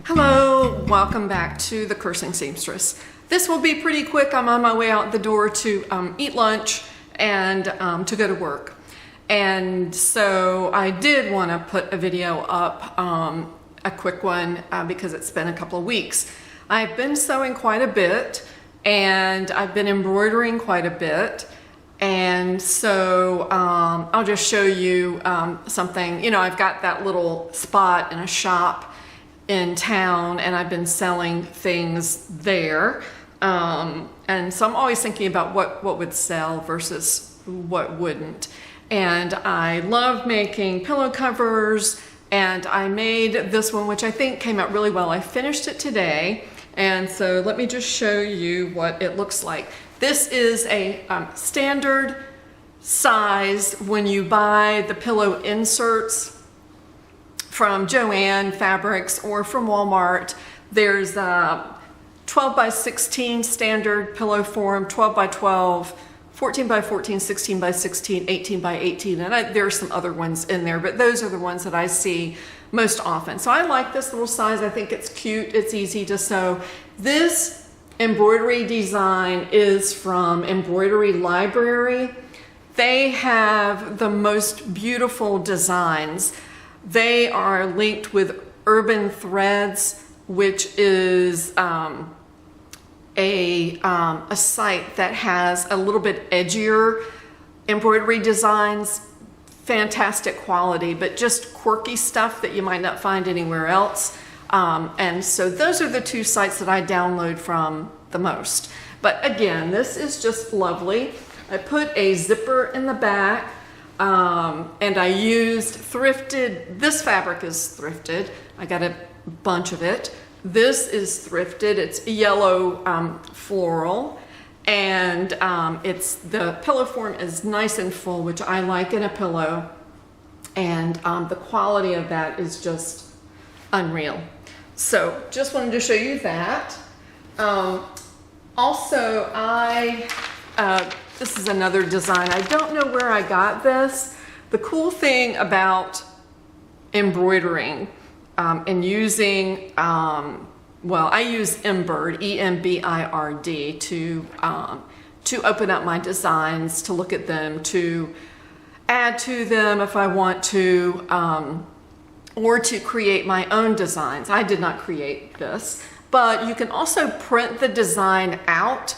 Hello, welcome back to the Cursing Seamstress. This will be pretty quick. I'm on my way out the door to eat lunch and to go to work. And so I did want to put a video up, a quick one, because it's been a couple of weeks. I've been sewing quite a bit and I've been embroidering quite a bit. And so I'll just show you something. You know, I've got that little spot in a shop in town and I've been selling things there. And so I'm always thinking about what would sell versus what wouldn't. And I love making pillow covers, and I made this one, which I think came out really well. I finished it today, and so let me just show you what it looks like. This is a standard size when you buy the pillow inserts from Joann Fabrics or from Walmart. There's a 12 by 16 standard pillow form, 12 by 12, 14 by 14, 16 by 16, 18 by 18, and there are some other ones in there, but those are the ones that I see most often. So I like this little size. I think it's cute. It's easy to sew. This embroidery design is from Embroidery Library. They have the most beautiful designs. They are linked with Urban Threads, which is a site that has a little bit edgier embroidery designs, fantastic quality, but just quirky stuff that you might not find anywhere else. And so those are the two sites that I download from the most. But again, this is just lovely. I put a zipper in the back, and I used thrifted. This fabric is thrifted. I got a bunch of it. This is thrifted. It's yellow floral, and the pillow form is nice and full, which I like in a pillow, and the quality of that is just unreal. So just wanted to show you that. Also, this is another design. I don't know where I got this. The cool thing about embroidering and using, well, I use Embird, E-M-B-I-R-D, to open up my designs, to look at them, to add to them if I want to, or to create my own designs. I did not create this, but you can also print the design out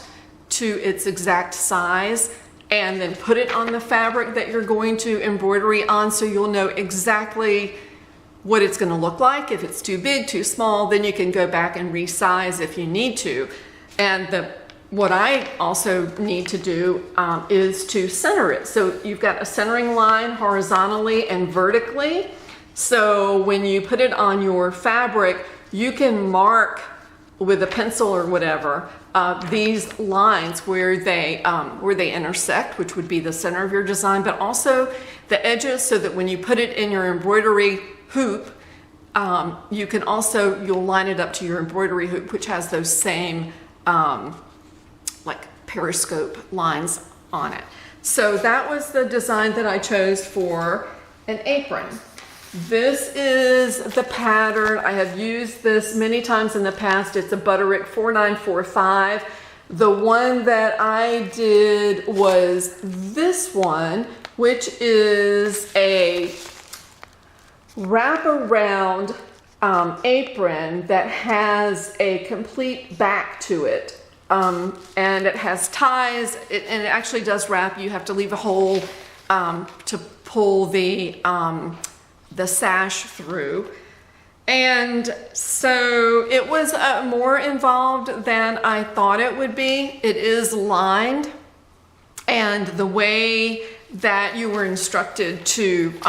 to its exact size and then put it on the fabric that you're going to embroidery on, so you'll know exactly what it's going to look like. If it's too big, too small, then you can go back and resize if you need to. And what I also need to do is to center it. So you've got a centering line horizontally and vertically. So when you put it on your fabric, you can mark with a pencil or whatever these lines where they intersect, which would be the center of your design, but also the edges, so that when you put it in your embroidery hoop, you can also, you'll line it up to your embroidery hoop, which has those same like periscope lines on it. So that was the design that I chose for an apron. This is the pattern. I have used this many times in the past. It's a Butterick 4945. The one that I did was this one, which is a wraparound apron that has a complete back to it. And it has ties, and it actually does wrap. You have to leave a hole to pull the sash through. And so it was more involved than I thought it would be. It is lined, and the way that you were instructed to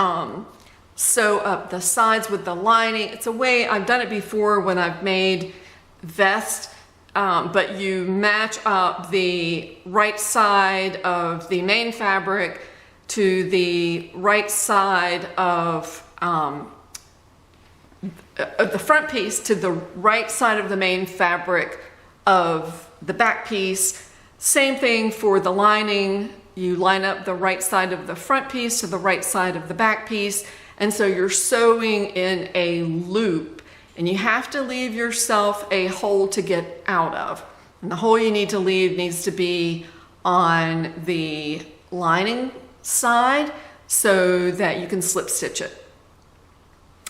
sew up the sides with the lining, it's a way, I've done it before when I've made vests, but you match up the right side of the main fabric to the right side of the front piece to the right side of the main fabric of the back piece. Same thing for the lining you line up the right side of the front piece to the right side of the back piece. And so you're sewing in a loop, and you have to leave yourself a hole to get out of. And the hole you need to leave needs to be on the lining side so that you can slip stitch it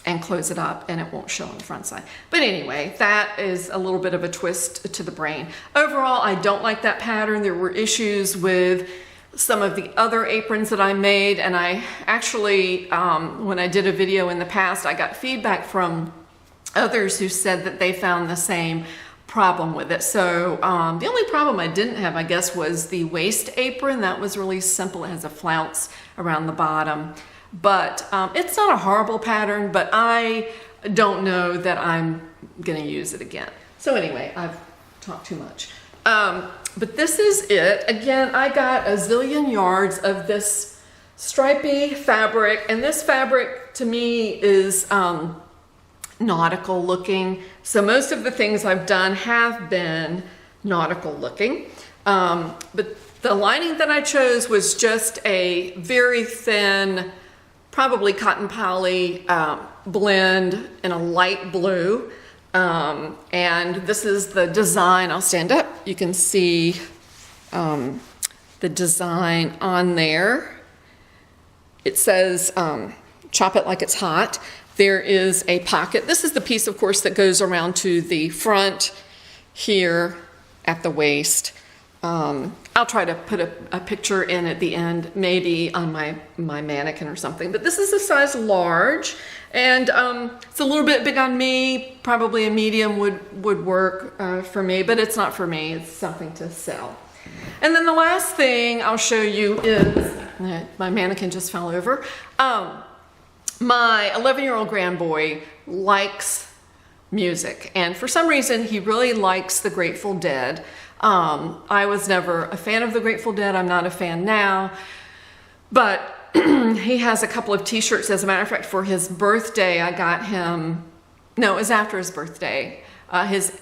and close it up and it won't show on the front side. But anyway, that is a little bit of a twist to the brain. Overall, I don't like that pattern. There were issues with some of the other aprons that I made, and I actually, when I did a video in the past, I got feedback from others who said that they found the same problem with it. So the only problem I didn't have, I guess, was the waist apron. That was really simple. It has a flounce around the bottom. But it's not a horrible pattern, but I don't know that I'm gonna use it again. So anyway, I've talked too much. But this is it. Again, I got a zillion yards of this stripy fabric, and this fabric to me is nautical looking. So most of the things I've done have been nautical looking. But the lining that I chose was just a very thin, probably cotton poly blend in a light blue. And this is the design. I'll stand up. You can see the design on there. It says, chop it like it's hot. There is a pocket. This is the piece, of course, that goes around to the front here at the waist. I'll try to put a picture in at the end, maybe on my mannequin or something. But this is a size large, and it's a little bit big on me. Probably a medium would work for me, but it's not for me. It's something to sell. And then the last thing I'll show you is, my mannequin just fell over. My 11-year-old grandboy likes music, and for some reason he really likes the Grateful Dead. I was never a fan of the Grateful Dead. I'm not a fan now, but he has a couple of t-shirts. As a matter of fact, for his birthday, I got him, no, it was after his birthday, his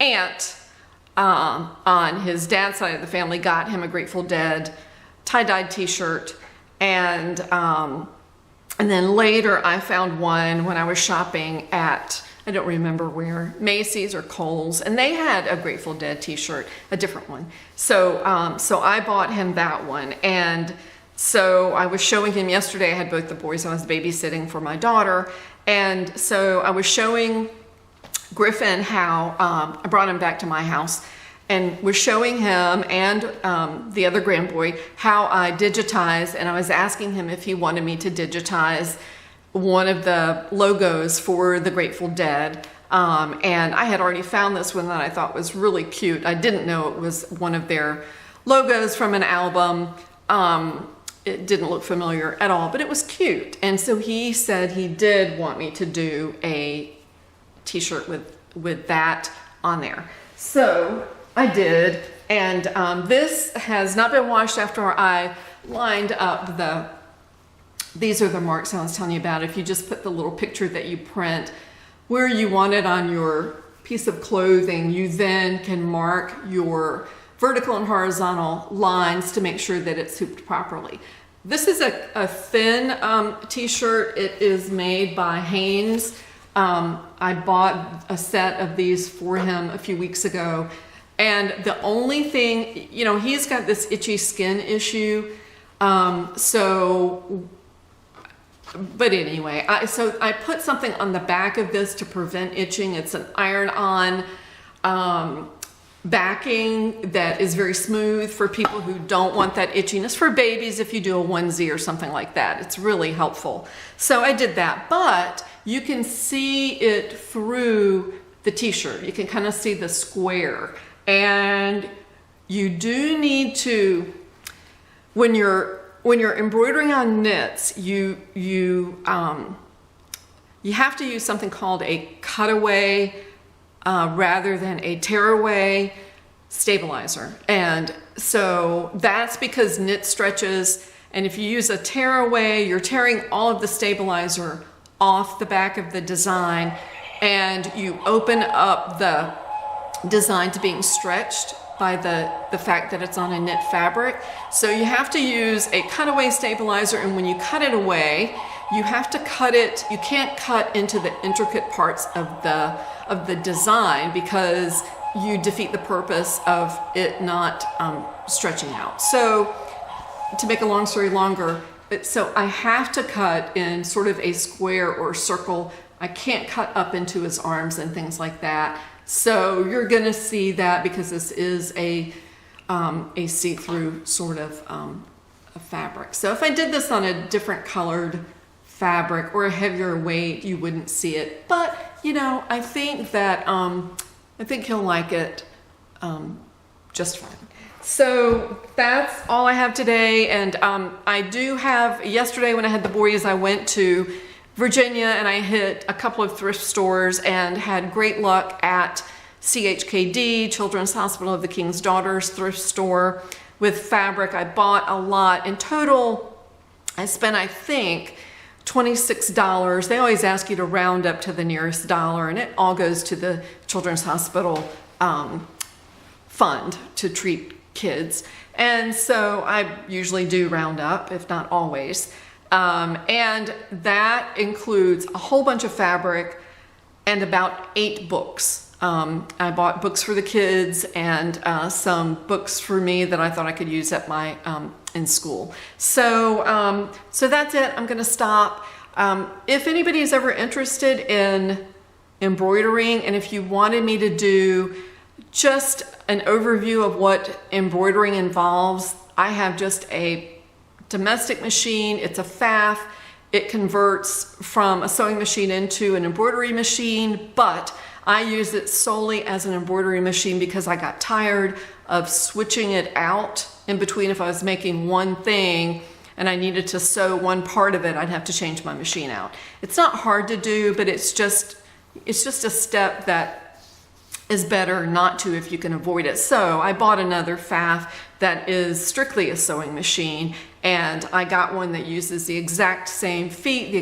aunt on his dad's side of the family got him a Grateful Dead tie-dyed t-shirt, and then later I found one when I was shopping at, I don't remember where, Macy's or Kohl's, and they had a Grateful Dead t-shirt, a different one. So I bought him that one, and so I was showing him yesterday. I had both the boys. I was babysitting for my daughter, and so I was showing Griffin how, I brought him back to my house, and was showing him and the other grandboy how I digitize, and I was asking him if he wanted me to digitize one of the logos for the Grateful Dead, and I had already found this one that I thought was really cute. I didn't know it was one of their logos from an album. It didn't look familiar at all, but it was cute, and so he said he did want me to do a t-shirt with that on there. So I did, and this has not been washed after I lined up these are the marks I was telling you about. If you just put the little picture that you print where you want it on your piece of clothing, you then can mark your vertical and horizontal lines to make sure that it's hooped properly. This is a thin t-shirt. It is made by Hanes. I bought a set of these for him a few weeks ago. And the only thing, you know, he's got this itchy skin issue. But anyway, so I put something on the back of this to prevent itching. It's an iron-on backing that is very smooth for people who don't want that itchiness. For babies, if you do a onesie or something like that, it's really helpful. So I did that, but you can see it through the t-shirt. You can kind of see the square. And you do need to, when you're embroidering on knits, you have to use something called a cutaway rather than a tearaway stabilizer. And so that's because knit stretches, and if you use a tearaway, you're tearing all of the stabilizer off the back of the design, and you open up the design to being stretched by the fact that it's on a knit fabric. So you have to use a cutaway stabilizer, and when you cut it away, you have to cut it, you can't cut into the intricate parts of the design because you defeat the purpose of it not stretching out. So to make a long story longer, so I have to cut in sort of a square or circle. I can't cut up into his arms and things like that. So you're gonna see that because this is a see-through sort of a fabric. So if I did this on a different colored fabric or a heavier weight, you wouldn't see it. But you know, I think that I think he'll like it just fine. So that's all I have today. And I do have, yesterday when I had the boys, I went to Virginia and I hit a couple of thrift stores and had great luck at CHKD, Children's Hospital of the King's Daughters thrift store with fabric. I bought a lot. In total, I spent, I think, $26. They always ask you to round up to the nearest dollar, and it all goes to the Children's Hospital fund to treat kids. And so I usually do round up, if not always. And that includes a whole bunch of fabric and about 8 books. I bought books for the kids and some books for me that I thought I could use at my in school. So so that's it. I'm going to stop. If anybody is ever interested in embroidering, and if you wanted me to do just an overview of what embroidering involves, I have just a domestic machine. It's a FAF. It converts from a sewing machine into an embroidery machine, but I use it solely as an embroidery machine because I got tired of switching it out in between. If I was making one thing and I needed to sew one part of it, I'd have to change my machine out. It's not hard to do, but it's just a step that is better not to if you can avoid it. So I bought another FAF that is strictly a sewing machine, and I got one that uses the exact same feet, the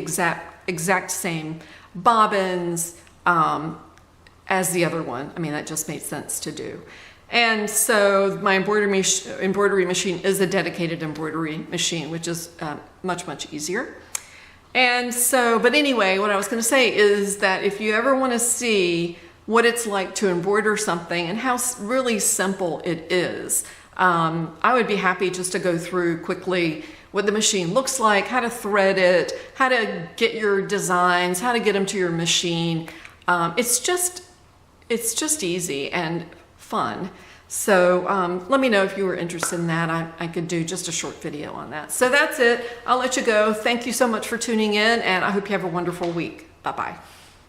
exact same bobbins as the other one. I mean, that just made sense to do. And so my embroidery machine is a dedicated embroidery machine, which is much easier. And so, but anyway, what I was going to say is that if you ever want to see what it's like to embroider something and how really simple it is, I would be happy just to go through quickly what the machine looks like, how to thread it, how to get your designs, how to get them to your machine. It's just easy and fun. So let me know if you were interested in that. I could do just a short video on that. So that's it. I'll let you go. Thank you so much for tuning in, and I hope you have a wonderful week. Bye-bye.